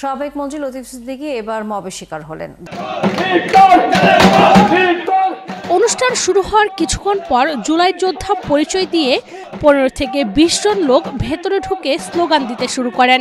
সাবেক মন্ত্রী লতিফ সিদ্দিকী এবার মবের শিকার হলেন। অনুষ্ঠান শুরু হওয়ার কিছুক্ষণ পর জুলাই যোদ্ধা পরিচয় দিয়ে 15 থেকে 20 জন লোক ভেতরে ঢুকে স্লোগান দিতে শুরু করেন।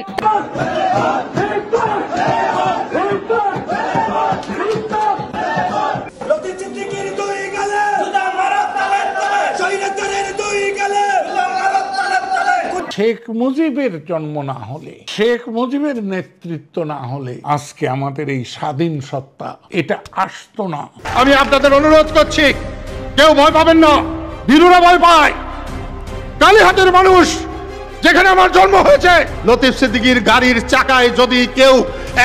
শেখ মুজিবের জন্ম না হলে, শেখ মুজিবের নেতৃত্ব না হলে আজকে আমাদের এই স্বাধীন সত্তা এটা আসতো না। আমি আপনাদের অনুরোধ করছি, কেউ ভয় পাবেন না, বীরুরা ভয় পায়। কালীহাটের মানুষ, যেখানে আমার জন্ম হয়েছে, লতিফ সিদ্দিকীর গাড়ির চাকায় যদি কেউ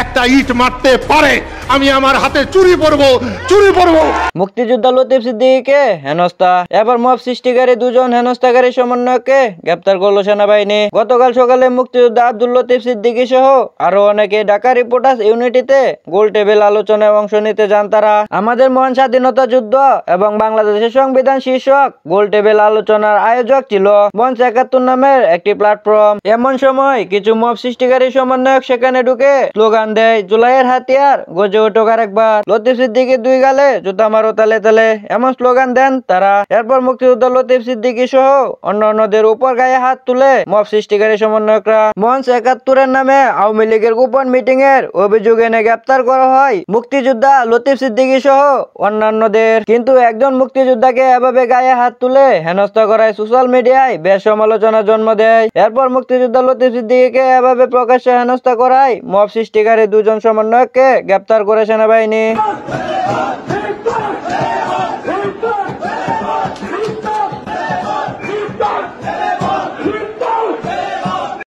একটা ইট মারতে পারে, আমি আমার হাতে চুরি পরব। মুক্তিযোদ্ধা লতিফ সিদ্দিকীকে হেনস্থা। এবার মব সৃষ্টিকারী দুজন হেনস্থাকারী সমন্বয়ককে গ্রেপ্তার করলো সেনাবাহিনী। গতকাল সকালে মুক্তিযোদ্ধা আব্দুল লতিফ সিদ্দিকী সহ আরো অনেকে ঢাকা রিপোর্টার্স ইউনিটিতে গোল টেবিল আলোচনায় অংশ নিতে যান। তারা আমাদের মহান স্বাধীনতা যুদ্ধ এবং বাংলাদেশের সংবিধান শীর্ষক গোল টেবিল আলোচনার আয়োজক ছিল মঞ্চ 71 নামের একটি প্ল্যাটফর্ম। এমন সময় কিছু মব সৃষ্টিকারী সমন্বয়ক সেখানে ঢুকে স্লোগান দেয়, জুলাইয়ের হাতিয়ার গজে উঠুক আরেকবার, লতিফ সিদ্দিকীর দুই গালে জুতা মারো তালে তালে, এমন স্লোগান দেন তারা। এরপর মুক্তিযোদ্ধা লতিফ সিদ্দিকী সহ অন্যান্যদের উপর গায়ে হাত তুলে মব সৃষ্টিকারী সমন্বয়করা মঞ্চ 71 নামে আওয়ামী লীগের গোপন মিটিং এর অভিযোগ এনে গ্রেপ্তার করা হয় মুক্তিযোদ্ধা লতিফ সিদ্দিকী সহ অন্যান্যদের। কিন্তু একজন মুক্তিযোদ্ধাকে এভাবে গায়ে হাত তুলে হেনস্থা করায় সোশ্যাল মিডিয়ায় বেশ সমালোচনার জন্ম দেয়। এরপর মুক্তিযোদ্ধা লতিফ সিদ্দিকীকে এভাবে প্রকাশ্যে হেনস্থা করায় মব সৃষ্টিকারী দুজন সমন্বয়ককে গ্রেপ্তার করে সেনাবাহিনী।